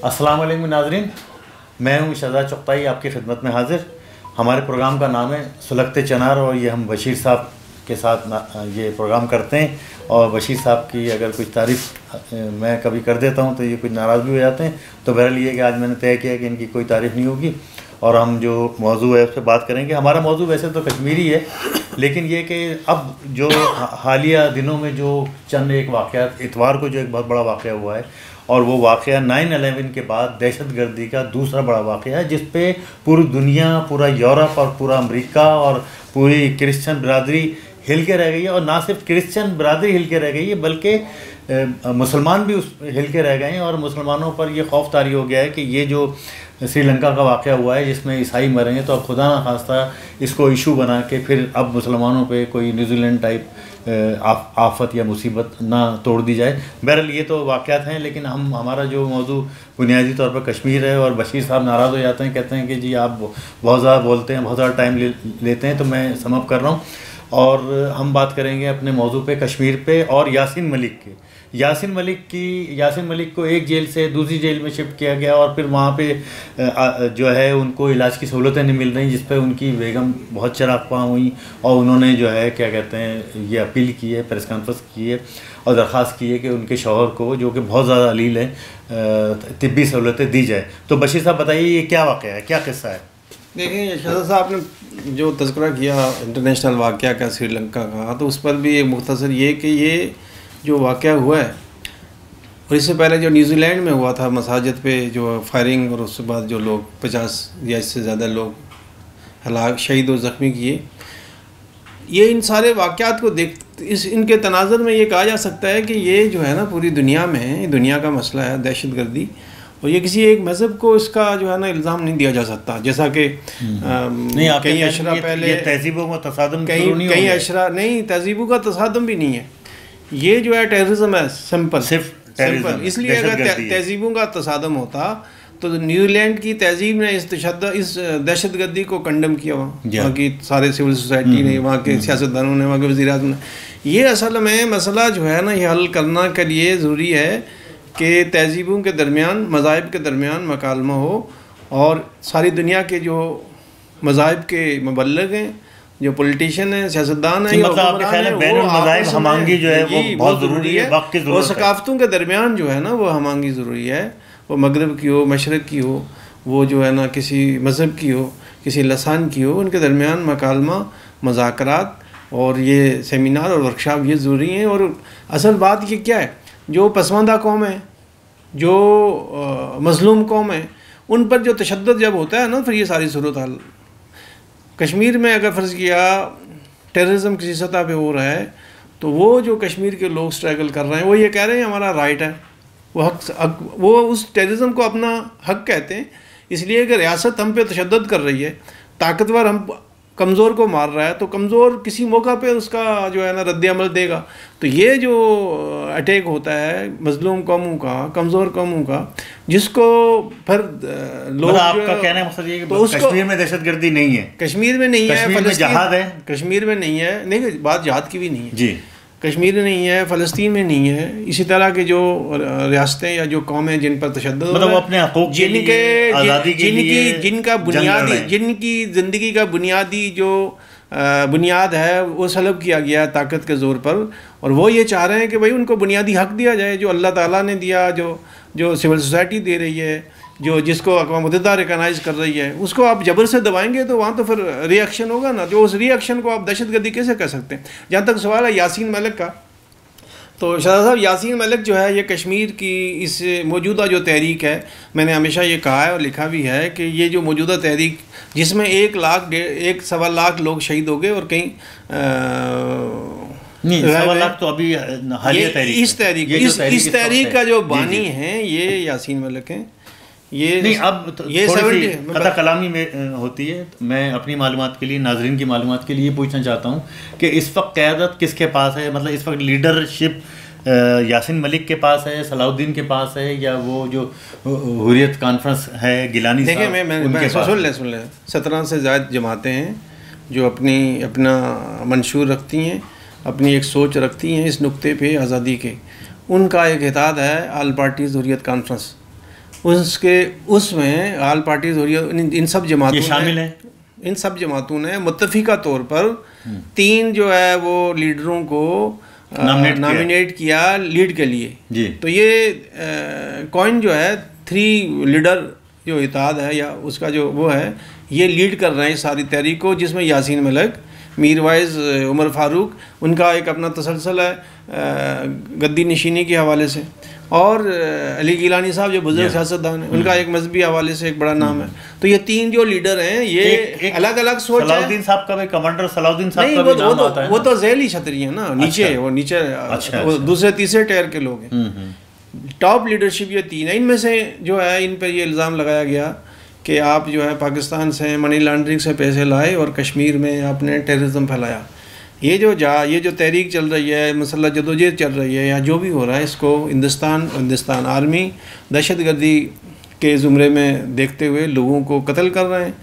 अस्सलाम वालेकुम नाज़रीन, मैं हूँ शहजाद चुगताई आपकी खिदमत में हाज़िर। हमारे प्रोग्राम का नाम है सुलगते चनार और ये हम बशीर साहब के साथ ये प्रोग्राम करते हैं। और बशीर साहब की अगर कुछ तारीफ़ मैं कभी कर देता हूँ तो ये कुछ नाराज़ भी हो जाते हैं। तो बहरहाल ये कि आज मैंने तय किया कि इनकी कोई तारीफ़ नहीं होगी और हम जो मौजू है उस पर बात करेंगे। हमारा मौजू वैसे तो कश्मीरी है, लेकिन ये कि अब जो हालिया दिनों में जो चंद एक वाक़या, इतवार को जो एक बहुत बड़ा वाक़या हुआ है और वो वाक़या 9/11 के बाद दहशतगर्दी का दूसरा बड़ा वाक़या है, जिस पे पूरी दुनिया, पूरा यूरोप और पूरा अमेरिका और पूरी क्रिश्चियन बिरादरी हिल के रह गई है। और ना सिर्फ क्रिश्चियन बिरादरी हिल के रह गई है बल्कि मुसलमान भी उस हिल के रह गए हैं। और मुसलमानों पर ये खौफ तारी हो गया है कि ये जो श्रीलंका का वाक़या हुआ है जिसमें ईसाई मरे हैं, तो अब खुदा ना खास्ता इसको इशू बना के फिर अब मुसलमानों पे कोई न्यूजीलैंड टाइप आफत या मुसीबत ना तोड़ दी जाए। बहरहाल ये तो वाक़यात हैं, लेकिन हमारा जो मौजू बुनियादी तौर पर कश्मीर है। और बशीर साहब नाराज़ हो जाते हैं, कहते हैं कि जी आप बहुत ज़्यादा बोलते हैं, बहुत ज़्यादा टाइम लेते हैं, तो मैं समअप कर रहा हूँ। और हम बात करेंगे अपने मौजू पे कश्मीर पे और यासीन मलिक के। यासीन मलिक को एक जेल से दूसरी जेल में शिफ्ट किया गया और फिर वहाँ पे जो है उनको इलाज की सहूलतें नहीं मिल रही, जिस पे उनकी बेगम बहुत चरागपा हुई और उन्होंने जो है क्या कहते हैं ये अपील की है, प्रेस कॉन्फ्रेंस की है और दरख्वास्त की है कि उनके शौहर को, जो कि बहुत ज़्यादा अलील है, तिब्बी सहूलतें दी जाए। तो बशीर साहब बताइए ये क्या वाक़या है, क्या किस्सा है? देखिए शहजाद साहब ने जो तज़किरा किया इंटरनेशनल वाक़या का श्रीलंका का, तो उस पर भी एक मुख्तसर ये कि ये जो वाक़या हुआ है और इससे पहले जो न्यूजीलैंड में हुआ था मसाजिद पे जो फायरिंग और उसके बाद जो लोग 50 या इससे ज़्यादा लोग हलाक, शहीद और ज़ख्मी किए, ये इन सारे वाक़यात को इनके तनाज़ुर में ये कहा जा सकता है कि ये जो है ना पूरी दुनिया में दुनिया का मसला है दहशतगर्दी। और ये किसी एक मज़हब को इसका जो है ना इल्ज़ाम नहीं दिया जा सकता, जैसा कि कई अशरा पहले तहजीबों का तसादम, कई अशरा नहीं, तहजीबों का तसादम भी नहीं है, ये जो है टेररिज्म है, सिंपल। इसलिए अगर तहजीबों का तसादम होता तो न्यूजीलैंड की तहजीब ने इस दहशतगर्दी को कंडम किया, वहाँ की सारे सिविल सोसाइटी ने, वहाँ के सियासतदानों ने, वहाँ के वज़ीर आज़म ने। ये असल में मसला जो है ना ये हल करना के लिए ज़रूरी है कि तहजीबों के दरमियान, मज़ाहिब के दरमियान मकालमा हो और सारी दुनिया के जो मज़ाहिब के मुबल्लिग हैं, जो पॉलिटिशियन हैं, सियासतदान हैं, हमांगी जो है वो बहुत ज़रूरी है, वक्त की ज़रूरत है। और सकाफ़तों के दरमियान जो है ना वो हमांगी ज़रूरी है, वो मगरब की हो, मशरक़ की हो, वो जो है ना किसी मज़हब की हो, किसी लसान की हो, उनके दरमियान मकालमा, मुज़ाकरात और ये सेमिनार और वर्कशॉप ये ज़रूरी हैं। और असल बात ये क्या है, जो पसमानदा कौम है, जो मज़लूम कौम है, उन पर जो तशद्दुद जब होता है ना, फिर ये सारी सूरत हाल कश्मीर में अगर फ़र्ज़ किया टेररिज्म किसी सतह पे हो रहा है, तो वो जो कश्मीर के लोग स्ट्रगल कर रहे हैं वो ये कह रहे हैं हमारा राइट है, वो हक, वो उस टेररिज्म को अपना हक कहते हैं। इसलिए कि रियासत हम पे तशद्दुद कर रही है, ताकतवर हम कमज़ोर को मार रहा है, तो कमज़ोर किसी मौका पे उसका जो है ना रद्द-ए-अमल देगा। तो ये जो अटैक होता है मज़लूम कौमों का, कमज़ोर कौमों का, जिसको फिर लोग आपका कहना है मतलब ये कि तो कश्मीर में दहशतगर्दी नहीं है, कश्मीर में नहीं है, कश्मीर में जहाद है, कश्मीर में नहीं है, नहीं बात जहाद की भी नहीं है जी, कश्मीर में नहीं है, फ़लस्तीन में नहीं है। इसी तरह के जो रियासतें या जो कौमें जिन पर तशद्दुद मतलब अपने हकूक़ के लिए, आज़ादी के लिए, जिनका बुनियादी, जिनकी ज़िंदगी का बुनियादी जो बुनियाद है वो सलब किया गया ताकत के ज़ोर पर, और वो ये चाह रहे हैं कि भाई उनको बुनियादी हक़ दिया जाए जो अल्लाह ताला ने दिया, जो सिविल सोसाइटी दे रही है, जो जिसको अक़वाम मुत्तहिदा रिकॉग्नाइज़ कर रही है, उसको आप जबर से दबाएंगे तो वहाँ तो फिर रिएक्शन होगा ना। जो उस रिएक्शन को आप दहशतगर्दी कैसे कह सकते हैं? जहाँ तक सवाल है यासीन मलिक का, तो शहजाद साहब यासीन मलिक जो है ये कश्मीर की इस मौजूदा जो तहरीक है, मैंने हमेशा ये कहा है और लिखा भी है कि ये जो मौजूदा तहरीक जिसमें 1 लाख लोग शहीद हो गए और कहीं नहीं 1.25 लाख तो अभी हालिया तहरीक, इस तहरीक का जो बानी है ये यासीन मलिक हैं। ये नहीं अब तो ये कथा कलामी में होती है। मैं अपनी मालूमात के लिए, नाजरीन की मालूमात के लिए पूछना चाहता हूँ कि इस वक्त क़यादत किसके पास है? मतलब इस वक्त लीडरशिप यासीन मलिक के पास है, सलाउद्दीन के पास है, या वो जो हुर्रियत कॉन्फ्रेंस है गिलानी साहब? देखिए मैं सुन ले 17 से ज़्यादा जमातें हैं जो अपना मंशूर रखती हैं, अपनी एक सोच रखती हैं इस नुक्ते पे आज़ादी के। उनका एक इत्तेहाद है ऑल पार्टीज़ हुर्रियत कॉन्फ्रेंस। उसमें ऑल पार्टीज हुर्रियत इन सब जमातों शामिल है। इन सब जमातों ने मुत्तफिका तौर पर 3 जो है वो लीडरों को नॉमिनेट किया लीड के लिए जी। तो ये कॉइन जो है 3 लीडर जो इत्तेहाद है या उसका जो वो है ये लीड कर रहे हैं सारी तहरीक को, जिसमें यासीन मलिक, मीर वाइज, उमर फारूक, उनका एक अपना तसलसल है गद्दी नशीनी के हवाले से, और अली गिलानी साहब जो बुजुर्ग सियासतदान हैं उनका एक मजहबी हवाले से एक बड़ा नाम है। तो ये 3 जो लीडर हैं ये अलग अलग सोच है। सलाउद्दीन साहब का भी, कमांडर सलाउद्दीन साहब का नहीं, भी नाम आता है। वो तो ज़ैली छतरी है ना, नीचे वो नीचे वो दूसरे तीसरे टायर के लोग हैं। टॉप लीडरशिप ये 3 है। इनमें से जो है इन पर ये इल्ज़ाम लगाया गया कि आप जो है पाकिस्तान से मनी लॉन्ड्रिंग से पैसे लाए और कश्मीर में आपने टेररिज्म फैलाया। ये जो तहरीक चल रही है, मसला जदोजहद चल रही है या जो भी हो रहा है, इसको हिंदुस्तान आर्मी दहशतगर्दी के ज़ुमरे में देखते हुए लोगों को कत्ल कर रहे हैं,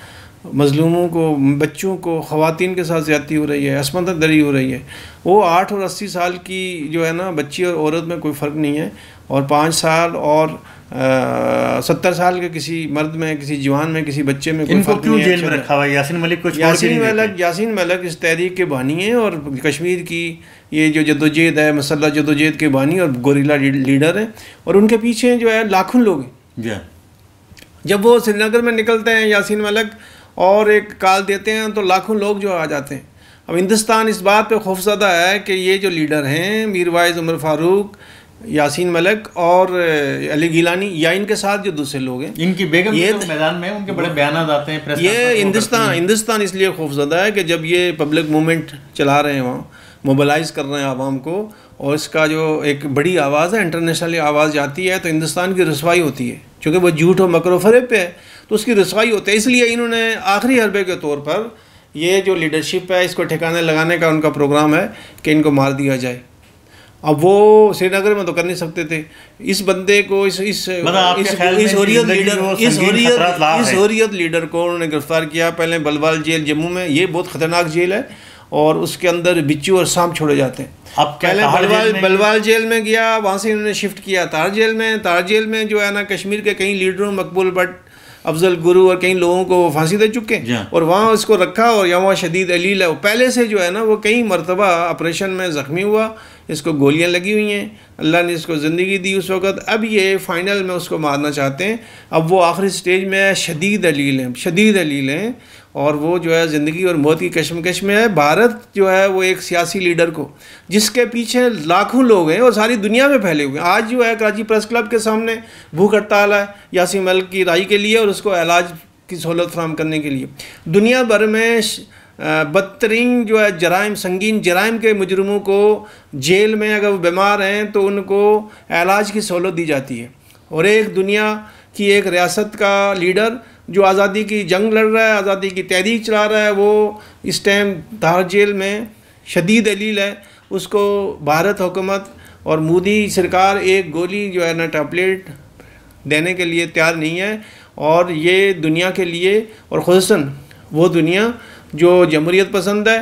मज़लूमों को, बच्चों को, ख़वातीन के साथ ज़्यादती हो रही है, असमंदर दरी हो रही है। वो 8 और 80 साल की जो है ना बच्ची और औरत में कोई फ़र्क नहीं है, और 5 साल और 70 साल के किसी मर्द में, किसी जवान में, किसी बच्चे में कोई इनको क्यों जेल में रखा हुआ है? यासीन मलिक को यासीन मलिक इस तहरीक के बानी हैं और कश्मीर की ये जो जदोजहद है, मसला जदोजहद के बानी और गोरिल्ला लीडर हैं, और उनके पीछे जो है लाखों लोग हैं। जब वो श्रीनगर में निकलते हैं यासीन मलिक और एक कॉल देते हैं तो लाखों लोग जो आ जाते हैं। अब हिंदुस्तान इस बात पे खौफजदा है कि ये जो लीडर हैं मीर वाइज, उमर फारूक, यासीन मलिक और अली गिलानी या इनके साथ जो दूसरे लोग हैं, इनकी बेगम ये तो मैदान में उनके बड़े बयान आते हैं प्रेस। ये हिंदुस्तान इसलिए खौफजदा है कि जब ये पब्लिक मूवमेंट चला रहे हैं, वहाँ मोबिलाइज़ कर रहे हैं आवाम को, और इसका जो एक बड़ी आवाज़ है, इंटरनेशनली आवाज़ जाती है, तो हिंदुस्तान की रसवाई होती है, क्योंकि वो झूठ और मकर फरेब पे है, तो उसकी रसवाई होती है। इसलिए इन्होंने आखिरी हरबे के तौर पर ये जो लीडरशिप है इसको ठिकाने लगाने का उनका प्रोग्राम है कि इनको मार दिया जाए। अब वो श्रीनगर में तो कर नहीं सकते थे। इस बंदे को इस हुर्रियत लीडर को उन्होंने गिरफ्तार किया पहले बलवाल जेल जम्मू में। ये बहुत ख़तरनाक जेल है और उसके अंदर बिच्छू और सांप छोड़े जाते हैं। अब पहले बलवाल जेल में गया, वहाँ से इन्होंने शिफ्ट किया तार जेल में। तार जेल में जो है ना कश्मीर के कई लीडरों, मकबूल भट्ट, अफजल गुरु और कई लोगों को फांसी दे चुके हैं, और वहाँ उसको रखा। और यहाँ वहाँ शदीद अलील है, वो पहले से जो है ना वो कई मरतबा ऑपरेशन में ज़ख्मी हुआ, इसको गोलियां लगी हुई हैं, अल्लाह ने इसको ज़िंदगी दी उस वक़्त। अब ये फ़ाइनल में उसको मारना चाहते हैं। अब वो आखिरी स्टेज में है, शदीद अलील हैं और वो जो है ज़िंदगी और मौत की कशमकश में है। भारत जो है वो एक सियासी लीडर को, जिसके पीछे लाखों लोग हैं और सारी दुनिया में फैले हुए हैं। आज जो है कराची प्रेस क्लब के सामने भूख हड़ताल है यासीन मलिक की राई के लिए और उसको इलाज की सहूलत फराहम करने के लिए। दुनिया भर में बदतरीन जो है जराइम, संगीन जराइम के मुजरिमों को जेल में अगर वो बीमार हैं तो उनको इलाज की सहूलत दी जाती है। और एक दुनिया की एक रियासत का लीडर जो आज़ादी की जंग लड़ रहा है, आज़ादी की तहरीक चला रहा है, वो इस टाइम तार जेल में शदीद अलील है। उसको भारत हुकूमत और मोदी सरकार एक गोली जो है ना टैबलेट देने के लिए तैयार नहीं है। और ये दुनिया के लिए, और ख़ुसूसन वो दुनिया जो जमहूरियत पसंद है,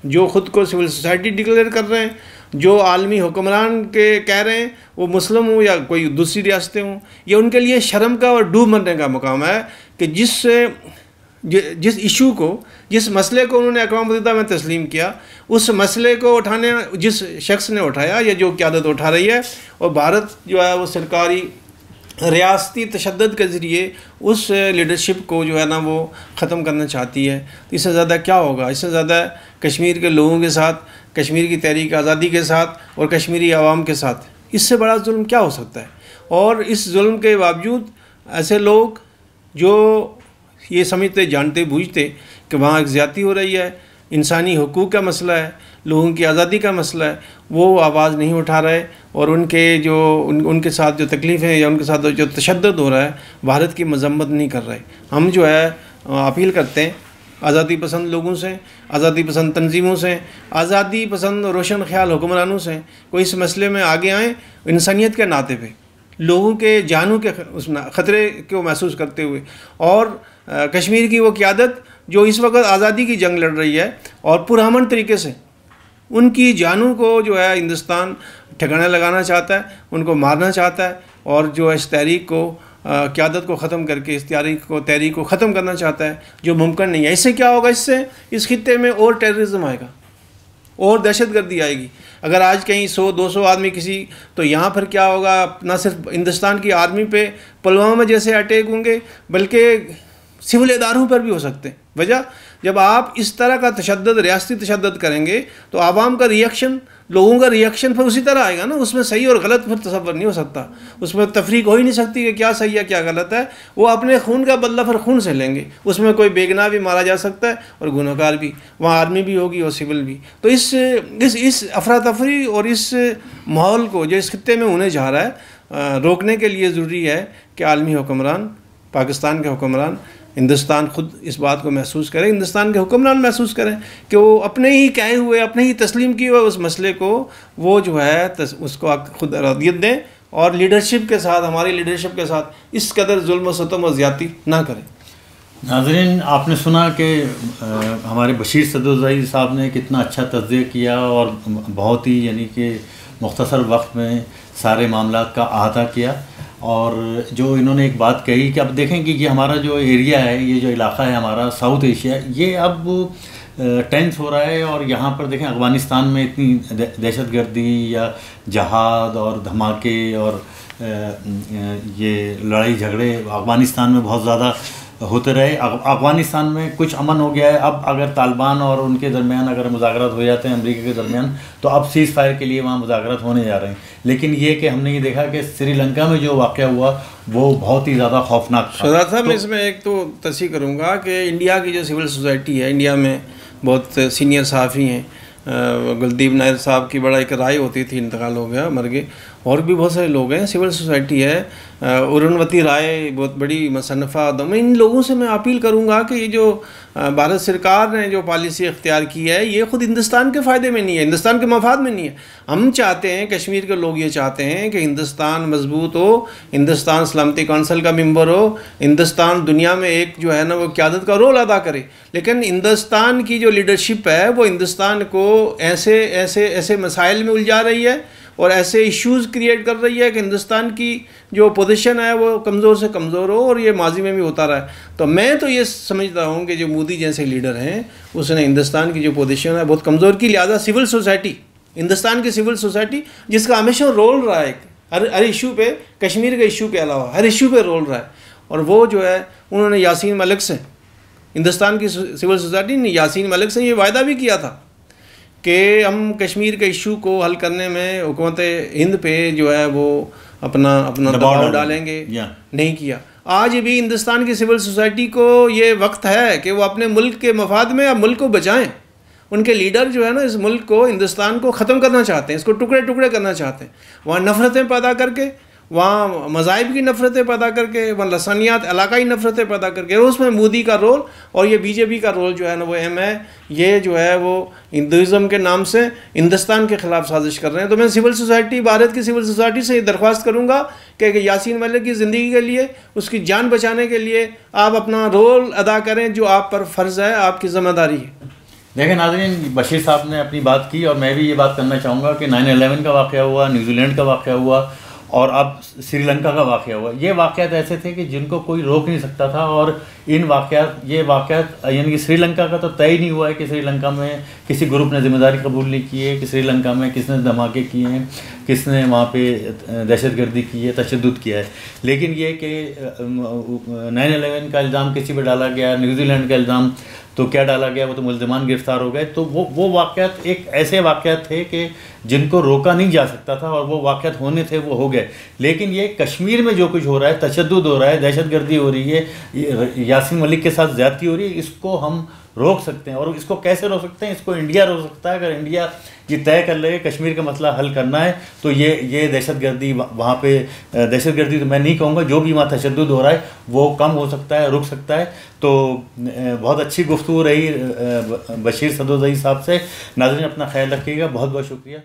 जो ख़ुद को सिविल सोसाइटी डिक्लेयर कर रहे हैं, जो आलमी हुक्मरान के कह रहे हैं वो मुस्लिम हो या कोई दूसरी रियासतें हों, ये उनके लिए शर्म का और डूब मरने का मुकाम है कि जिस इशू को, जिस मसले को उन्होंने अक़वाम मुत्तहिदा में तस्लीम किया, उस मसले को उठाने जिस शख्स ने उठाया या जो क़यादत उठा रही है, और भारत जो है वो सरकारी रियासती तशद्दुद के ज़रिए उस लीडरशिप को जो है ना वो ख़त्म करना चाहती है। तो इससे ज़्यादा क्या होगा? इससे ज़्यादा कश्मीर के लोगों के साथ, कश्मीर की तहरीक आज़ादी के साथ और कश्मीरी आवाम के साथ इससे बड़ा जुल्म क्या हो सकता है? और इस जुल्म के बावजूद ऐसे लोग जो ये समझते, जानते बूझते कि वहाँ एक ज़्यादती हो रही है, इंसानी हुकूक का मसला है, लोगों की आज़ादी का मसला है, वो आवाज़ नहीं उठा रहे। और उनके साथ जो तकलीफ़ें या उनके साथ जो तशद्दुद हो रहा है, भारत की मजम्मत नहीं कर रहे। हम जो है अपील करते हैं आज़ादी पसंद लोगों से, आज़ादी पसंद तंजीमों से, आज़ादी पसंद रोशन ख्याल हुक्मरानों से, कोई इस मसले में आगे आएँ इंसानियत के नाते पे, लोगों के जानों के उस ख़तरे को महसूस करते हुए। और कश्मीर की वो क़यादत जो इस वक्त आज़ादी की जंग लड़ रही है और पुरअमन तरीके से उनकी जानों को जो है हिंदुस्तान ठिकाने लगाना चाहता है, उनको मारना चाहता है, और जो इस तहरीक को क़यादत को ख़त्म करके इस तहरीक को ख़त्म करना चाहता है, जो मुमकिन नहीं है। इससे क्या होगा? इससे इस खित्ते में और टेररिज्म आएगा और दहशतगर्दी आएगी। अगर आज कहीं 100-200 आदमी किसी, तो यहाँ पर क्या होगा? ना सिर्फ हिंदुस्तान की आर्मी पे पुलवामा जैसे अटैक होंगे, बल्कि सिविल इदारों पर भी हो सकते हैं। वजह, जब आप इस तरह का तशद्दुद, रियासती तशद्दुद करेंगे तो आवाम का रिएक्शन, लोगों का रिएक्शन फिर उसी तरह आएगा ना। उसमें सही और गलत फिर तसव्वुर नहीं हो सकता, उसमें तफरीक हो ही नहीं सकती कि क्या सही है क्या गलत है। वो अपने खून का बदला फिर खून से लेंगे। उसमें कोई बेगुनाह भी मारा जा सकता है और गुनहगार भी, वहाँ आर्मी भी होगी और सिविल भी। तो इस अफरा तफरी और इस माहौल को जो इस खित्ते में होने जा रहा है, रोकने के लिए ज़रूरी है कि आलमी हुक्मरान, पाकिस्तान के हुक्मरान, हिंदुस्तान खुद इस बात को महसूस करें, हिंदुस्तान के हुक्मरान महसूस करें कि वो अपने ही कहे हुए, अपने ही तस्लीम किए हुए उस मसले को वो जो है उसको खुद रद्दियत दें और लीडरशिप के साथ, हमारी लीडरशिप के साथ इस कदर जुल्म सितम और ज़्यादती ना करें। नाज़रीन, आपने सुना कि हमारे बशीर सदोज़ई साहब ने कितना अच्छा तज़किया किया और बहुत ही यानी कि मुख्तसर वक्त में सारे मामलात का अहाता किया। और जो इन्होंने एक बात कही कि अब देखें कि ये हमारा जो एरिया है, ये जो इलाक़ा है हमारा साउथ एशिया, ये अब टेंस हो रहा है। और यहाँ पर देखें अफ़गानिस्तान में इतनी दहशतगर्दी या जहाद और धमाके और ये लड़ाई झगड़े अफ़गानिस्तान में बहुत ज़्यादा होते रहे। अफ़गानिस्तान में कुछ अमन हो गया है। अब अगर तालिबान और उनके दरमियान अगर मुज़ाकरात हो जाते हैं अमेरिका के दरमियान, तो अब सीज़ फायर के लिए वहाँ मुज़ाकरात होने जा रहे हैं। लेकिन ये कि हमने ये देखा कि श्रीलंका में जो वाक़या हुआ वो बहुत ही ज़्यादा खौफनाक था। शहजाद साहब, मैं इसमें एक तो तस्दीक करूँगा कि इंडिया की जो सिविल सोसाइटी है, इंडिया में बहुत सीनियर सहाफ़ी हैं, गुलदीप नायर साहब की बड़ा एक राय होती थी, इंतकाल हो गया, मर गए। और भी बहुत सारे लोग हैं, सिविल सोसाइटी है, अरुणवती राय बहुत बड़ी मुसन्नफ़ा। मैं इन लोगों से मैं अपील करूंगा कि ये जो भारत सरकार ने जो पॉलिसी इख्तियार की है, ये ख़ुद हिंदुस्तान के फ़ायदे में नहीं है, हिंदुस्तान के मफाद में नहीं है। हम चाहते हैं, कश्मीर के लोग ये चाहते हैं कि हिंदुस्तान मजबूत हो, हिंदुस्तान सलामती कौंसिल का मेंबर हो, हिंदुस्तान दुनिया में एक जो है ना वो क़यादत का रोल अदा करे। लेकिन हिंदुस्तान की जो लीडरशिप है वो हिंदुस्तान को ऐसे ऐसे ऐसे मसाइल में उलझा रही है और ऐसे इश्यूज़ क्रिएट कर रही है कि हिंदुस्तान की जो पोजीशन है वो कमज़ोर से कमज़ोर हो, और ये माजी में भी होता रहा है। तो मैं तो ये समझता हूँ कि जो मोदी जैसे लीडर हैं उसने हिंदुस्तान की जो पोजीशन है बहुत कमज़ोर की। लिहाजा सिविल सोसाइटी, हिंदुस्तान की सिविल सोसाइटी जिसका हमेशा रोल रहा है हर इशू पे, कश्मीर के इशू के अलावा हर इशू पे रोल रहा है, और वो जो है उन्होंने यासीन मलिक से, हिंदुस्तान की सिविल सोसाइटी ने यासीन मलिक से ये वायदा भी किया था कि हम कश्मीर के इशू को हल करने में हुकूमत हिंद पे जो है वो अपना दबाव डालेंगे। नहीं किया। आज भी हिंदुस्तान की सिविल सोसाइटी को ये वक्त है कि वो अपने मुल्क के मफाद में अब मुल्क को बचाएं। उनके लीडर जो है ना इस मुल्क को, हिंदुस्तान को ख़त्म करना चाहते हैं, इसको टुकड़े टुकड़े करना चाहते हैं। वहाँ नफ़रतें पैदा करके, वहाँ मज़ाहिब की नफ़रतें पैदा करके, वहाँ लसानियात, इलाकाई नफ़रतें पैदा करके, उसमें मोदी का रोल और ये बीजेपी का रोल जो है ना वो अहम है। ये जो है वो हिंदुज़म के नाम से हिंदुस्तान के ख़िलाफ़ साजिश कर रहे हैं। तो मैं सिविल सोसाइटी, भारत की सिविल सोसाइटी से ये दरख्वास्त करूँगा कि यासीन मलिक की ज़िंदगी के लिए, उसकी जान बचाने के लिए आप अपना रोल अदा करें, जो आप पर फ़र्ज़ है, आपकी ज़िम्मेदारी है। देखिए नाज़रीन, बशीर साहब ने अपनी बात की और मैं भी ये बात करना चाहूँगा कि 9/11 का वाक़या हुआ, न्यूजीलैंड का वाक़या हुआ और अब श्रीलंका का वाक़या हुआ। ये वाक़यात ऐसे थे कि जिनको कोई रोक नहीं सकता था। और इन ये वाक़यात यानी कि श्रीलंका का तो तय ही नहीं हुआ है कि श्रीलंका में किसी ग्रुप ने जिम्मेदारी कबूल नहीं की है, कि श्रीलंका में किसने धमाके किए हैं, किसने वहाँ पे दहशतगर्दी की है, तशद्दुद किया है। लेकिन ये कि 9/11 का इल्ज़ाम किसी पर डाला गया, न्यूजीलैंड का इल्ज़ाम तो क्या डाला गया, वो तो मुल्ज़िमान गिरफ़्तार हो गए। तो वो वाक़यात एक ऐसे वाक़यात थे कि जिनको रोका नहीं जा सकता था और वो वाक़यात होने थे, वो हो गए। लेकिन ये कश्मीर में जो कुछ हो रहा है, तशद्दुद हो रहा है, दहशतगर्दी हो रही है, यासीन मलिक के साथ ज़्यादती हो रही है, इसको हम रोक सकते हैं। और इसको कैसे रोक सकते हैं? इसको इंडिया रोक सकता है। अगर इंडिया ये तय कर ले कश्मीर का मसला हल करना है तो ये दहशतगर्दी वहाँ पे, दहशतगर्दी तो मैं नहीं कहूँगा, जो भी वहाँ तशद्दुद हो रहा है वो कम हो सकता है, रुक सकता है। तो बहुत अच्छी गुफ्तगू रही बशीर सदोज़ई साहब से। नाज़रीन, अपना ख्याल रखिएगा। बहुत बहुत शुक्रिया।